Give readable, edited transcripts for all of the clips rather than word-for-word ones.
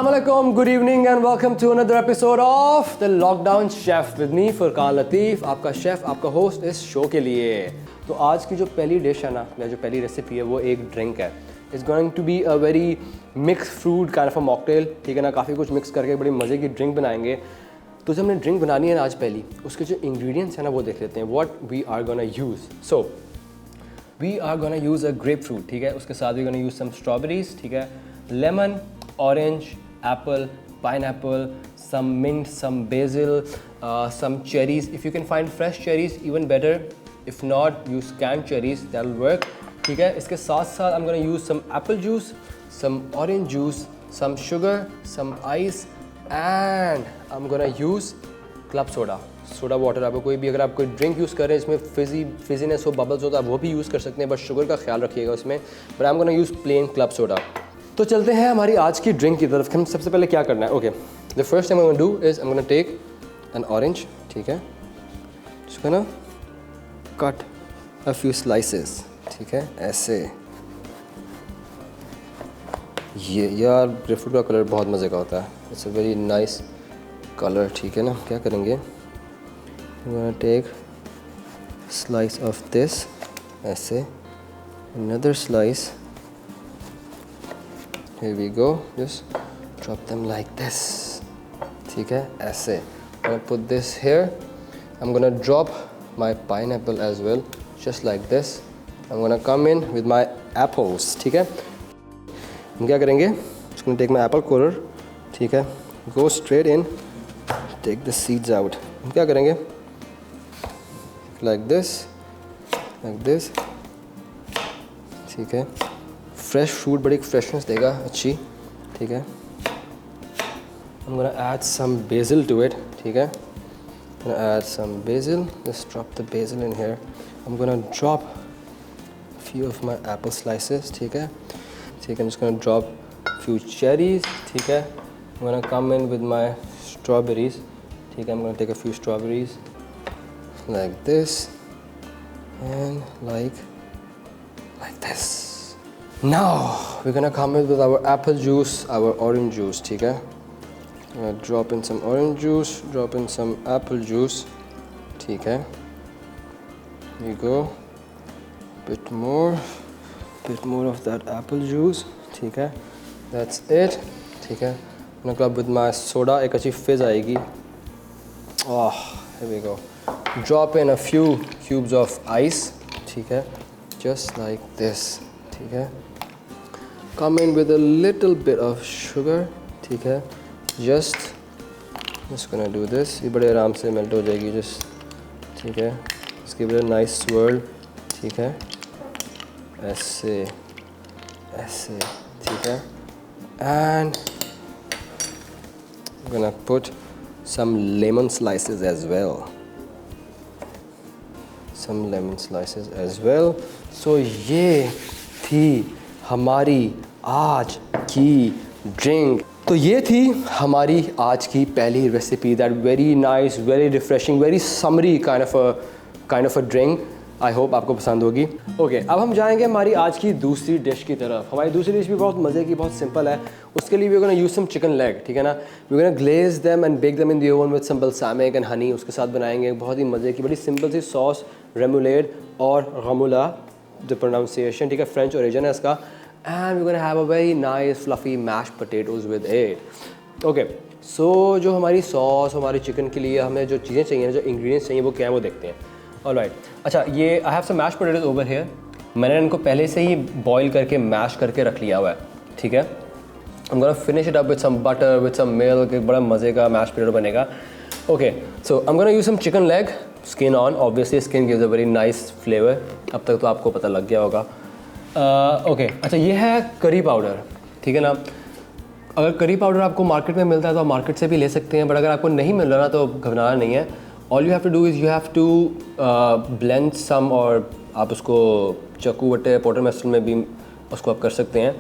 Assalamualaikum, good evening and welcome to another episode of The Lockdown Chef with me Furqan लतीफ़, आपका chef, आपका host इस show के लिए। तो आज की जो पहली डिश है ना, या जो पहली रेसिपी है वो एक ड्रिंक है। It's going to be a very mix fruit kind of a mocktail, ठीक है ना। काफ़ी कुछ मिक्स करके बड़ी मज़े की ड्रिंक बनाएंगे। तो जब हमने ड्रिंक बनानी है ना आज पहली, उसके जो इंग्रेडिएंट्स हैं ना वो देख लेते हैं, what we are gonna use. So we are gonna use a grapefruit, ठीक है। उसके साथ we gonna use some strawberries, ठीक है, lemon, orange, apple, pineapple, some mint, some basil, some cherries. If you can find fresh cherries, even better. If not, use canned cherries, that'll work. ठीक है। इसके साथ साथ I'm gonna use some apple juice, some orange juice, some sugar, some ice, and I'm gonna use club soda. Soda water, आपको कोई भी अगर आप कोई ड्रिंक यूज़ कर रहे हैं इसमें फिजीनेस हो, बबल्स हो, तो आप वो भी यूज़ कर सकते हैं, बट शुगर का ख्याल रखिएगा उसमें। But I am gonna use plain club soda. तो चलते हैं हमारी आज की ड्रिंक की तरफ। हम सबसे पहले क्या करना है, okay, the first thing I am gonna do is I am gonna take an orange, ठीक है, just gonna cut a few slices, ठीक है, ऐसे। ये यार ग्रेपफ्रूट का कलर बहुत मज़े का होता है, it's a very nice colour, ठीक है ना। क्या करेंगे, I am gonna take slice of this, ऐसे, another slice, here we go, just drop them like this, ठीक है, ऐसे। I'm gonna put this here, I'm gonna drop my pineapple as well, just like this. I'm gonna come in with my apples, ठीक है। हम क्या करेंगे, just gonna take my apple corer, ठीक है, go straight in, take the seeds out. हम क्या करेंगे, like this, ठीक है। फ्रेश फ्रूट बड़ी फ्रेशनेस देगा अच्छी, ठीक है। I'm gonna add some basil to it, ठीक है। I'm gonna add some basil, just drop the basil in here. I'm gonna drop a few of my apple slices, ठीक है। I'm just gonna drop a few cherries, ठीक है। I'm gonna come in with my strawberries, ठीक है। I'm gonna take a few strawberries like this and like this. Now we're gonna come in with our apple juice, our orange juice, ठीक है। I'm gonna drop in some orange juice, drop in some apple juice, ठीक है। Here you go, bit more of that apple juice, ठीक है। That's it, ठीक है। I'm gonna club with my soda, एक अच्छी fizz आएगी। Oh, here we go. Drop in a few cubes of ice, ठीक है, just like this, ठीक है। Come in with a little bit of sugar, ठीक है। just gonna do this, ये बड़े आराम से मेल्ट हो जाएगी, just, ठीक है। इसके बाद नाइस swirl, ठीक है, ऐसे, ठीक है। and I'm gonna put some lemon slices as well, so ये थी हमारी आज की ड्रिंक। तो ये थी हमारी आज की पहली recipe, that very nice, very refreshing, very summary kind of a drink. I hope आपको पसंद होगी। ओके, अब हम जाएंगे हमारी आज की दूसरी डिश की तरफ। हमारी दूसरी डिश भी बहुत मज़े की, बहुत सिंपल है। उसके लिए we gonna use some chicken leg, ठीक है ना। We gonna glaze them and bake them in the oven with some balsamic and honey. उसके साथ बनाएंगे बहुत ही मज़े की बड़ी सिंपल सी सॉस, रेमोलेड और गमुला, जो प्रोनाउंसिएशन, ठीक है, फ्रेंच ओरिजिन है इसका। And we gonna have a very nice fluffy mashed potatoes with it. Okay, so जो हमारी सॉस, हमारी चिकन के लिए हमें जो चीज़ें चाहिए, जो इंग्रेडिएंट्स चाहिए, वो क्या है वो देखते हैं। ऑलराइट, अच्छा, ये I have some mashed potatoes over here. मैंने इनको पहले से ही बॉईल करके मैश करके रख लिया हुआ है, ठीक है। I am gonna finish it up with some butter, with some milk, एक बड़ा मज़े का मैश्ड पोटैटो बनेगा। Okay, so I am gonna use some chicken leg, skin on, obviously skin gives a very nice flavour. अब तक तो आपको पता लग गया होगा। ओके, अच्छा, ये है करी पाउडर, ठीक है ना। अगर करी पाउडर आपको मार्केट में मिलता है तो आप मार्केट से भी ले सकते हैं, बट अगर आपको नहीं मिल रहा ना तो घबराना नहीं है। All you have to do is you have to blend some, और आप उसको चाकू वट्टे पाउडर मेसल में भी उसको आप कर सकते हैं।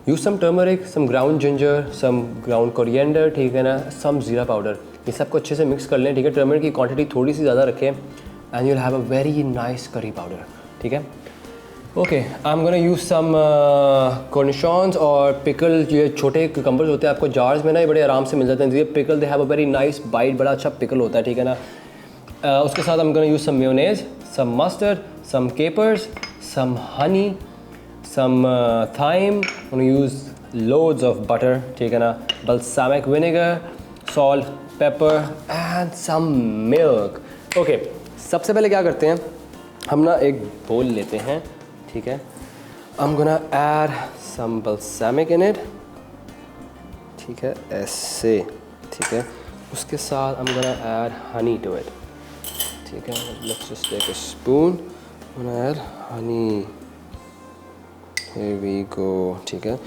यूज़ सम टर्मरिक, सम ग्राउंड जिंजर, सम ग्राउंड कोरिएंडर, ठीक है ना, सम ज़ीरा पाउडर। ये सबको अच्छे से मिक्स कर लें, ठीक है। टर्मरिक की क्वांटिटी थोड़ी सी ज़्यादा रखें and you will have a very nice curry powder, ठीक है। Okay, I am gonna use some cornichons और पिकल। ये छोटे कम्बर्स होते हैं आपको जार्स में ना, ये बड़े आराम से मिल जाते हैं। ये pickle they have a very nice bite, बड़ा अच्छा पिकल होता है, ठीक है ना। उसके साथ I am gonna use some mayonnaise, some mustard, some capers, some honey, some thyme, I'm gonna use loads of butter, ठीक है ना, balsamic vinegar, salt, pepper and some milk. Okay, सबसे पहले क्या करते हैं हम ना, एक बोल लेते हैं, ठीक है। I'm gonna add some balsamic in it, ठीक है, ऐसे, ठीक है। उसके साथ I'm gonna add honey to it, ठीक है। Let's just take a spoon, I'm gonna add honey. Here we go, ठीक है।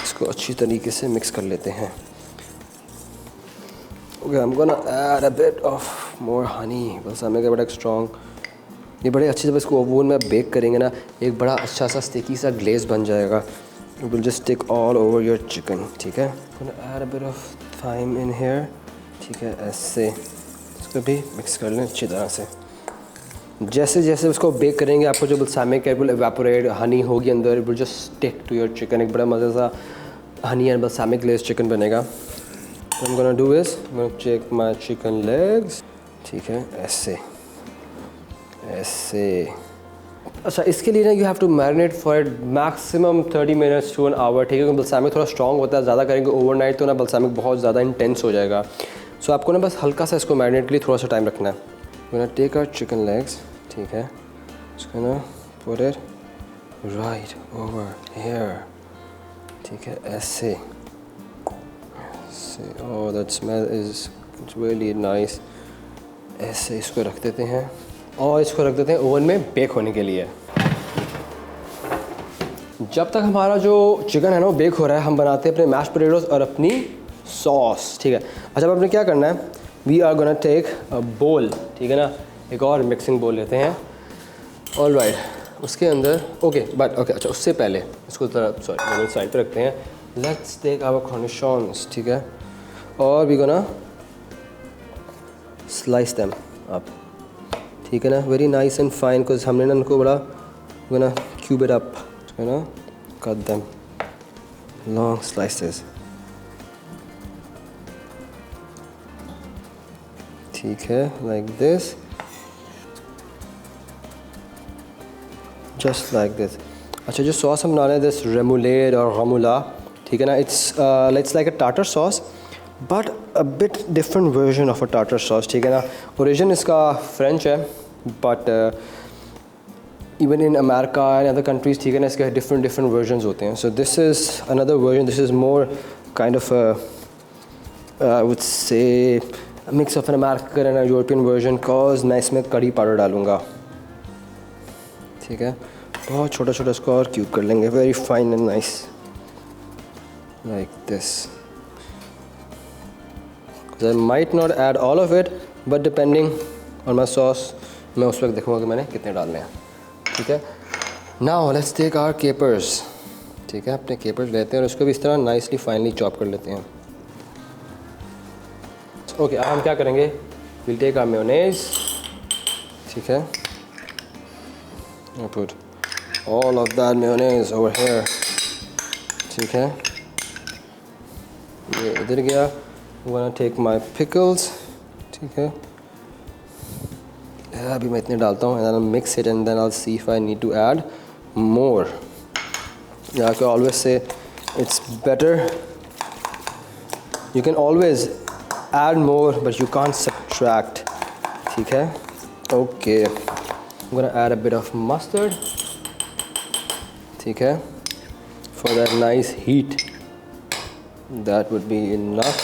इसको अच्छी तरीके से मिक्स कर लेते हैं। Okay, I'm gonna add a bit of more honey. balsamic है बड़ा strong। ये बड़े अच्छे से इसको ओवन में बेक करेंगे ना, एक बड़ा अच्छा सा स्टिकी सा ग्लेज बन जाएगा। It will just stick all over your chicken, ठीक है। I'm gonna add a bit of thyme in here, ठीक है, ऐसे। इसको भी मिक्स कर लें अच्छी तरह से। जैसे जैसे उसको बेक करेंगे आपको जो balsamic है विल एवापोरेट, हनी होगी अंदर, it will just stick to your chicken. एक बड़ा मज़े सा honey and balsamic glaze chicken बनेगा। तो I'm gonna do is I'm gonna check my chicken legs, ठीक है, ऐसे ऐसे। अच्छा, इसके लिए ना you have to marinate for maximum 30 minutes to an hour, ठीक है, क्योंकि balsamic थोड़ा स्ट्रॉन्ग होता है। ज़्यादा करेंगे ओवरनाइट तो ना balsamic बहुत ज़्यादा इंटेंस हो जाएगा। सो आपको ना बस हल्का सा इसको मैरिनेट के लिए थोड़ा सा टाइम रखना है। I'm gonna take our chicken legs, ठीक है, just gonna put it right over here, ठीक है, ऐसे ऐसे। oh that smell is really nice। ऐसे इसको रख देते हैं और इसको रख देते हैं ओवन में बेक होने के लिए। जब तक हमारा जो चिकन है ना वो बेक हो रहा है, हम बनाते हैं अपने मैश पोटैटोज और अपनी सॉस, ठीक है। अच्छा, अब आपने क्या करना है, we are gonna take a bowl, ठीक है ना, एक और मिक्सिंग बोल लेते हैं। ऑल राइट, उसके अंदर ओके अच्छा, उससे पहले इसको सॉरी साइड पे रखते हैं। लेट्स टेक आवर कॉर्निशॉन्स, ठीक है, और we gonna slice them up, ठीक है ना, very nice and fine, because हमने ना उनको बड़ा गोना क्यूब इट अप, ठीक है ना, कट देम लॉन्ग स्लाइसेस, ठीक है, like this, just like this. अच्छा, जो सॉस हम बना रहे हैं दिस रेमोलेड और गमुला, ठीक है ना, it's like a tartar sauce but a bit different version of a tartar sauce, ठीक है ना। ओरिजिन इसका फ्रेंच है but even in America and other countries, ठीक है ना, इसके डिफरेंट वर्जन्स होते हैं। So this is another version, this is more kind of I would say mix of an American and European version, cause मैं इसमें curry powder डालूँगा, ठीक है। बहुत छोटा छोटा इसको और क्यूब कर लेंगे, very fine and nice, like this. I might not add all of it but depending on my sauce, मैं उस वक्त देखूँगा कि मैंने कितने डालने हैं, ठीक है। Now let's take our capers, ठीक है, अपने केपर्स लेते हैं और उसको भी इस तरह नाइसली फाइनली चॉप कर लेते हैं। ओके, अब हम क्या करेंगे, विल टेक आवर मेयोनेज़, ठीक है, put all of that mayonnaise over here, ठीक है, ये इधर गया। I'm gonna take my pickles, ठीक है, अभी मैं इतने डालता हूँ and then I'll mix it and then I'll see if I need to add more. Yeah, I can always say it's better, you can always add more but you can't subtract, ठीक है। Okay, I'm gonna add a bit of mustard, ठीक है, for that nice heat, that would be enough,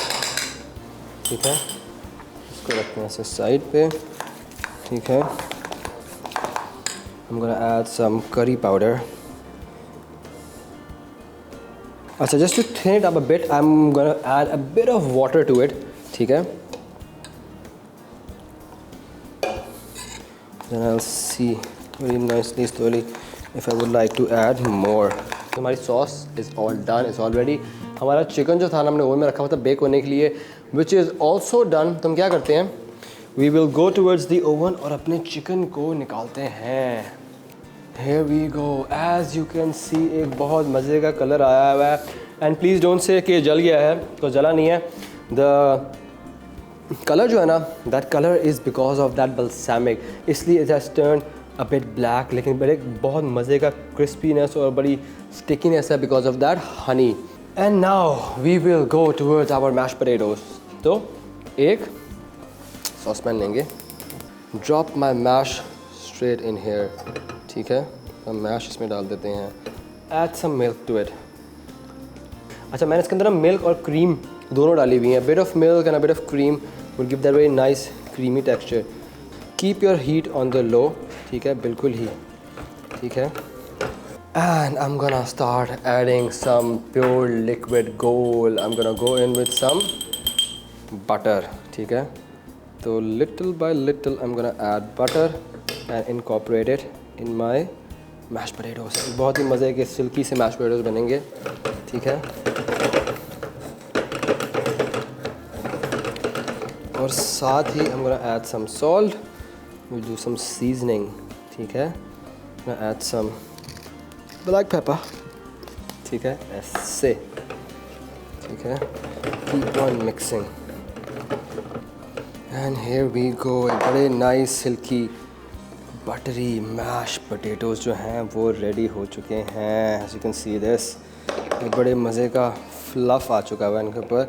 ठीक है। इसको रखते हैं ऐसे साइड पे, ठीक है। I'm gonna add some curry powder. अच्छा, just to thin it up a bit, I'm gonna add a bit of water to it, ठीक है। Then I'll see very nicely slowly if I would like to add more. तो हमारी sauce is all done, is all ready. हमारा chicken जो था ना हमने oven में रखा हुआ था बेक होने के लिए, विच इज़ ऑल्सो डन। तो हम क्या करते हैं, we will go towards the oven और अपने चिकन को निकालते हैं। Here we go. As you can see, एक बहुत मज़े का कलर आया हुआ है. And please don't say कि जल गया है, तो जला नहीं है. The color जो है ना, that color is because of that balsamic. इसलिए it has turned a bit black, लेकिन बड़े बहुत मज़े का crispiness और बड़ी stickiness है because of that honey. And now we will go towards our mashed potatoes. तो एक सॉसपैन लेंगे. Drop my mash straight in here. ठीक है, हम मैश इसमें डाल देते हैं. Add some milk to it. अच्छा, मैंने इसके अंदर ना मिल्क और क्रीम दोनों डाली हुई हैं. Bit of milk and a bit of cream will give that very nice creamy texture. Keep your heat on the low. ठीक है, बिल्कुल ही. ठीक है. And I'm gonna start adding some pure liquid gold. I'm gonna go in with some butter. ठीक है. तो little by little I'm gonna add butter and incorporate it in my mashed potatoes. बहुत ही मज़े के सिल्की से mashed potatoes बनेंगे. ठीक है. और साथ ही I'm gonna add some salt. We'll do some seasoning. ठीक है. I'm gonna add some black pepper. ठीक है, ऐसे. ठीक है. Keep on mixing. And here we go. बड़े nice silky buttery mashed potatoes जो हैं वो ready हो चुके हैं. As you can see this, ये बड़े मज़े का fluff आ चुका है इनके ऊपर.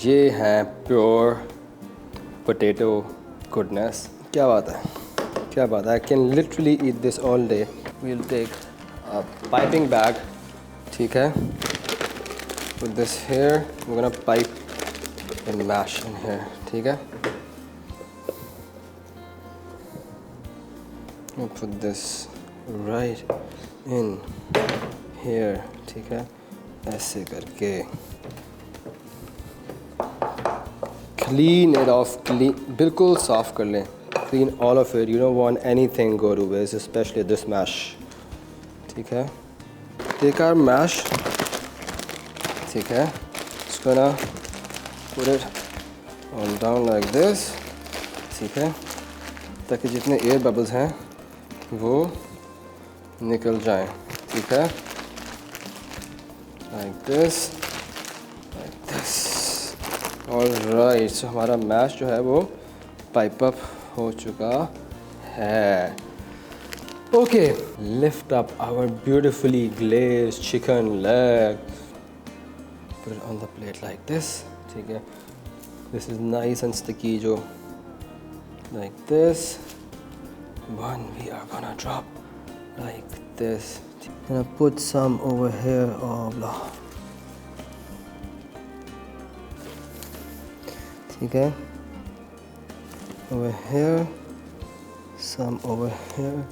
ये हैं pure potato goodness. क्या बात है, क्या बात है. I can literally eat this all day. We'll take a piping bag. ठीक है. Put this here. We're gonna pipe and mash in here. ठीक है. I'll put this right in here. ठीक है, ऐसे करके clean it off. बिल्कुल साफ़ कर लें. Clean all of it. You don't want anything go to waste, especially this mash. ठीक है. Take our mash. ठीक है. Just gonna put it on down like this. ठीक है, ताकि जितने air bubbles हैं वो निकल जाएं. ठीक है. Like this, like this. All right. So हमारा मैश जो है वो पाइप अप हो चुका है. Okay. Lift up our beautifully glazed chicken leg. Put it on the plate like this. ठीक है. This is nice and sticky जो like this. One we are gonna drop like this. And I put some over here. Oh blah. ठीक है. Over here, some over here. I'm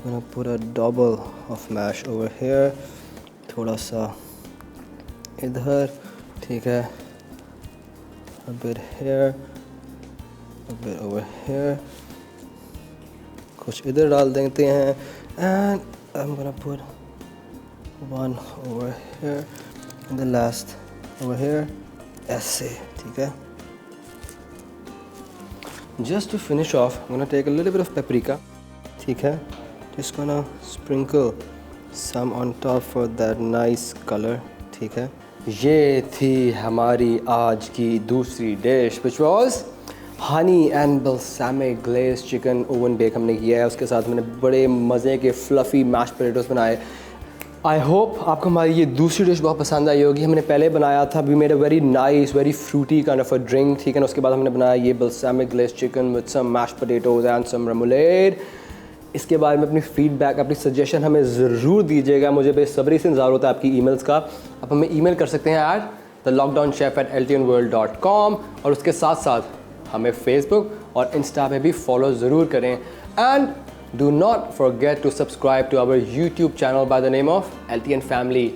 gonna put a double of mash over here. थोड़ा सा इधर. ठीक है. A bit here, a bit over here. कुछ इधर डाल देते हैं. And I'm gonna put one over here and the last over here. ऐसे. ठीक है. Just to finish off, I'm gonna take a little bit of paprika. ठीक है. Just gonna sprinkle some on top for that nice color. ठीक है. ये थी हमारी आज की दूसरी डिश, which was honey and balsamic glaze chicken oven bake हमने किया है. उसके साथ मैंने बड़े मज़े के फ्लफ़ी मैश पोटैटोस बनाए. आई होप आपको हमारी ये दूसरी डिश बहुत पसंद आई होगी. हमने पहले बनाया था, we made a very nice very fruity kind of a drink. ठीक है ना. उसके बाद हमने बनाया ये balsamic glaze chicken with some mash potatoes and some remoulade. इसके बारे में अपनी फ़ीडबैक, अपनी सजेशन हमें ज़रूर दीजिएगा. मुझे बेसब्री से इंतज़ार होता है आपकी ईमेल्स का. आप हमें ईमेल कर सकते हैं at thelockdownchef@ltnworld.com. और उसके साथ साथ हमें फेसबुक और इंस्टा पे भी फॉलो ज़रूर करें. And do not forget to subscribe to our YouTube channel by the name of LTN family.